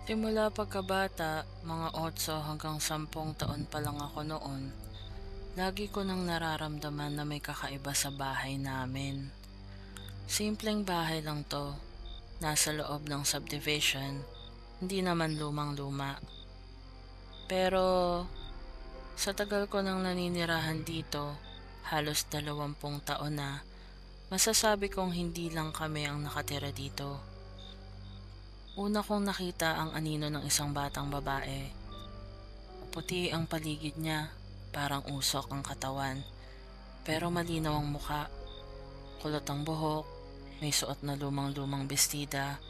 Simula pagkabata, mga 8 hanggang 10 taon pa lang ako noon, lagi ko nang nararamdaman na may kakaiba sa bahay namin. Simpleng bahay lang to, nasa loob ng subdivision, hindi naman lumang-luma. Pero sa tagal ko nang naninirahan dito, halos 20 taon na, masasabi kong hindi lang kami ang nakatira dito. Una kong nakita ang anino ng isang batang babae. Puti ang paligid niya, parang usok ang katawan, pero malinaw ang muka, kulot ang buhok, may suot na lumang-lumang bestida,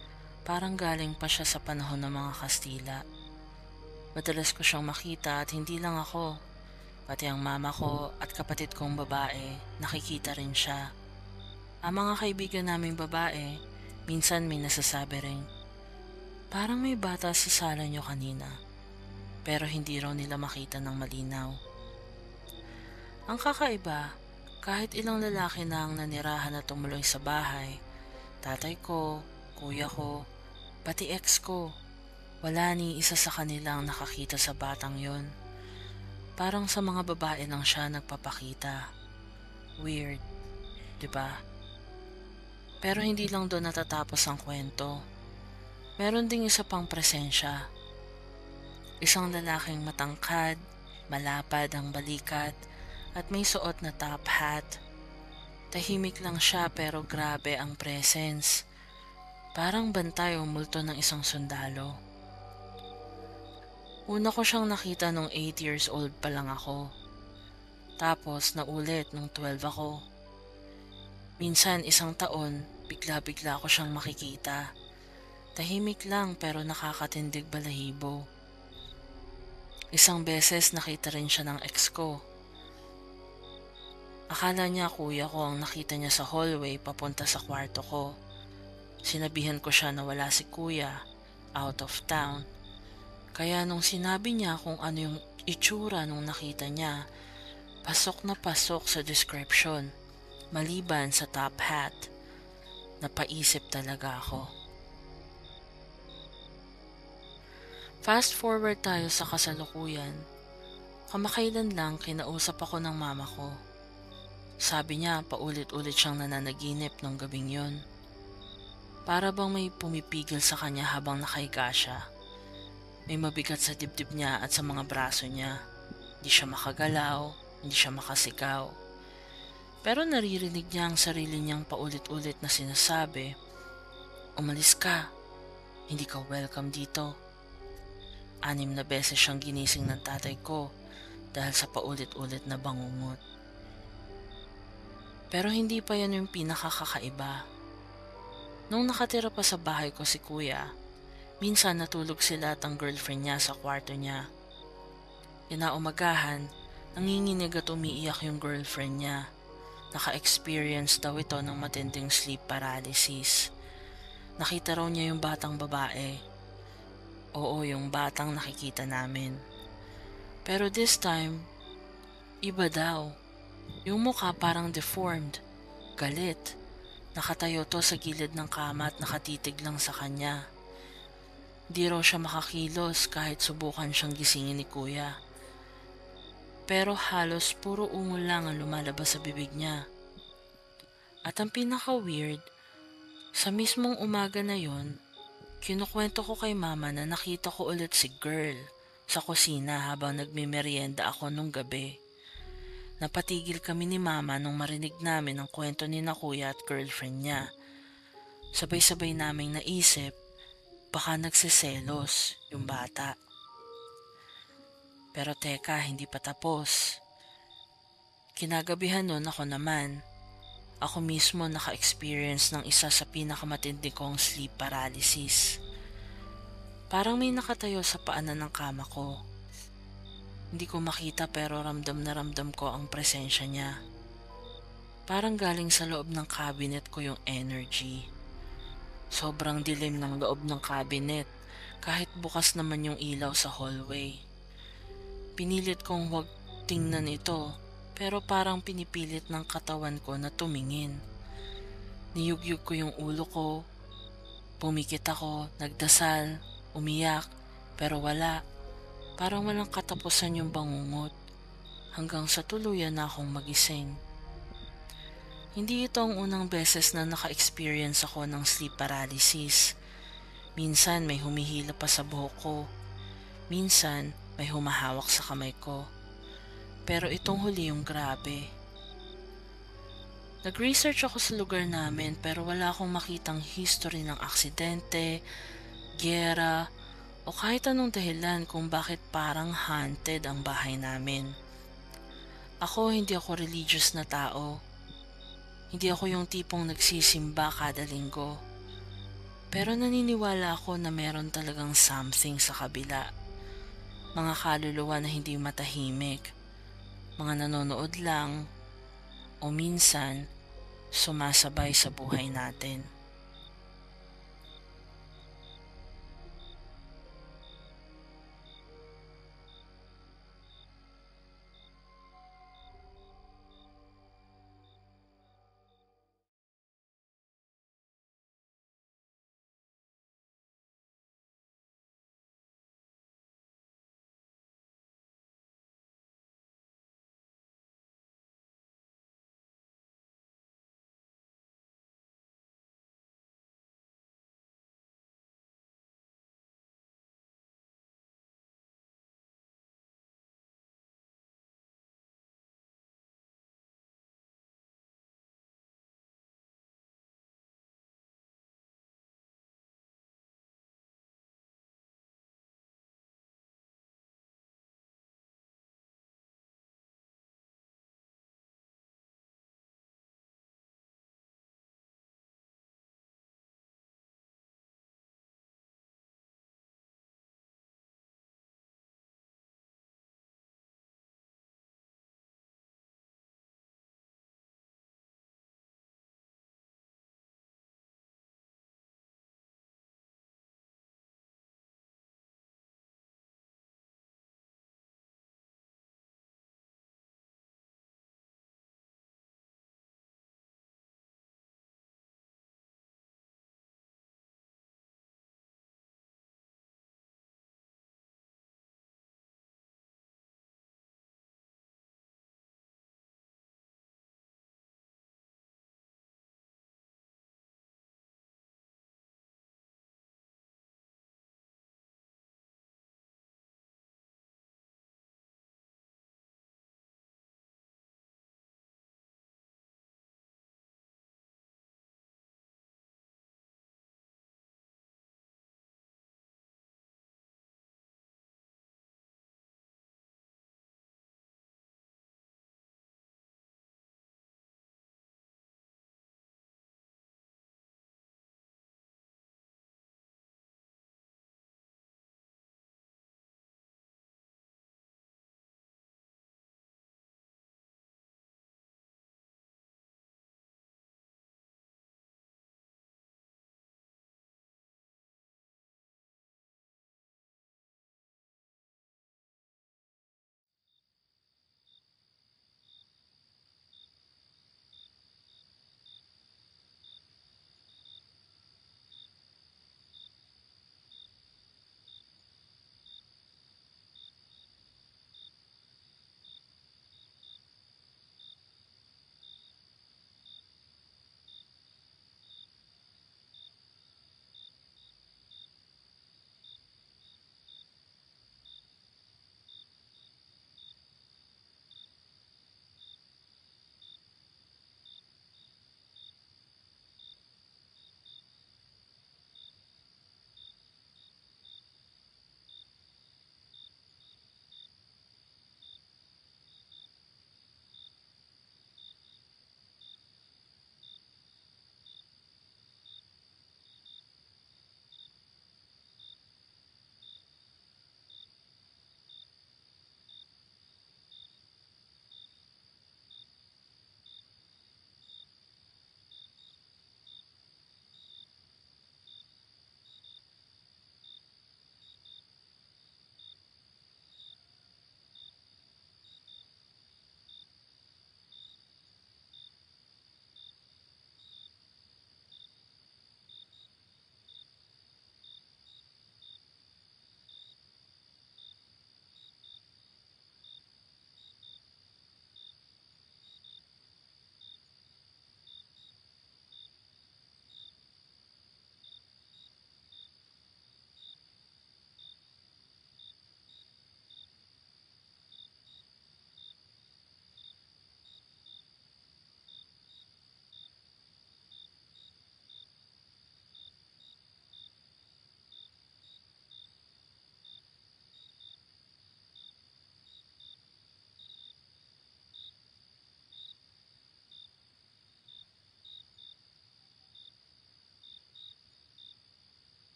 parang galing pa siya sa panahon ng mga Kastila. Madalas ko siyang makita at hindi lang ako, pati ang mama ko at kapatid kong babae, nakikita rin siya. Ang mga kaibigan naming babae, minsan may nasasabi ring, parang may bata sa sala niyo kanina, pero hindi raw nila makita ng malinaw. Ang kakaiba, kahit ilang lalaki na ang nanirahan na tumuloy sa bahay, tatay ko, kuya ko, pati ex ko, wala ni isa sa kanilang nakakita sa batang yon. Parang sa mga babae lang siya nagpapakita. Weird, 'di ba? Pero hindi lang doon natatapos ang kwento. Meron ding isa pang presensya. Isang lalaking matangkad, malapad ang balikat, at may suot na top hat. Tahimik lang siya pero grabe ang presence. Parang bantay o multo ng isang sundalo. Una ko siyang nakita nung 8 years old pa lang ako. Tapos naulit nung 12 ako. Minsan 1 taon, bigla-bigla ko siyang makikita. Tahimik lang pero nakakatindig balahibo. Isang beses nakita rin siya ng ex ko. Akala niya kuya ko ang nakita niya sa hallway papunta sa kwarto ko. Sinabihan ko siya na wala si kuya, out of town. Kaya nung sinabi niya kung ano yung itsura nung nakita niya, pasok na pasok sa description, maliban sa top hat. Napaisip talaga ako. Fast forward tayo sa kasalukuyan. Kamakailan lang kinausap ako ng mama ko. Sabi niya paulit-ulit siyang nananaginip nung gabing yon. Para bang may pumipigil sa kanya habang nakahiga siya. May mabigat sa dibdib niya at sa mga braso niya. Hindi siya makagalaw, hindi siya makasigaw. Pero naririnig niya ang sarili niyang paulit-ulit na sinasabi, "Umalis ka, hindi ka welcome dito." 6 na beses siyang ginising ng tatay ko dahil sa paulit-ulit na bangungot. Pero hindi pa yan yung pinakakakaiba. Nung nakatira pa sa bahay ko si kuya, minsan natulog sila at ang girlfriend niya sa kwarto niya. Kinaumagahan, nanginginig at umiiyak yung girlfriend niya. Naka-experience daw ito ng matinding sleep paralysis. Nakita raw niya yung batang babae. Oo, yung batang nakikita namin. Pero this time, iba daw. Yung mukha parang deformed, galit. Nakatayo to sa gilid ng kama at nakatitig lang sa kanya. Di raw siya makakilos kahit subukan siyang gisingin ni kuya. Pero halos puro ungol lang ang lumalabas sa bibig niya. At ang pinaka-weird, sa mismong umaga na yon, kinukwento ko kay mama na nakita ko ulit si girl sa kusina habang nagmemeryenda ako nung gabi. Napatigil kami ni mama nung marinig namin ang kwento ni na kuya at girlfriend niya. Sabay-sabay naming naisip, baka nagsiselos yung bata. Pero teka, hindi pa tapos. Kinagabihan nun ako naman. Ako mismo naka-experience ng isa sa pinakamatindi kong sleep paralysis. Parang may nakatayo sa paanan ng kama ko. Hindi ko makita pero ramdam na ramdam ko ang presensya niya. Parang galing sa loob ng cabinet ko yung energy. Sobrang dilim ng loob ng cabinet kahit bukas naman yung ilaw sa hallway. Pinilit kong huwag tingnan ito pero parang pinipilit ng katawan ko na tumingin. Niyugyug ko yung ulo ko, pumikit ako, nagdasal, umiyak, pero wala. Parang walang katapusan yung bangungot hanggang sa tuluyan na akong magising. Hindi ito ang unang beses na naka-experience ako ng sleep paralysis. Minsan may humihila pa sa buhok ko. Minsan may humahawak sa kamay ko. Pero itong huli yung grabe. Nag-research ako sa lugar namin pero wala akong makitang history ng aksidente, giyera, o kahit anong dahilan kung bakit parang haunted ang bahay namin. Hindi ako religious na tao. Hindi ako yung tipong nagsisimba kada linggo. Pero naniniwala ako na meron talagang something sa kabila. Mga kaluluwa na hindi matahimik. Mga nanonood lang o minsan sumasabay sa buhay natin.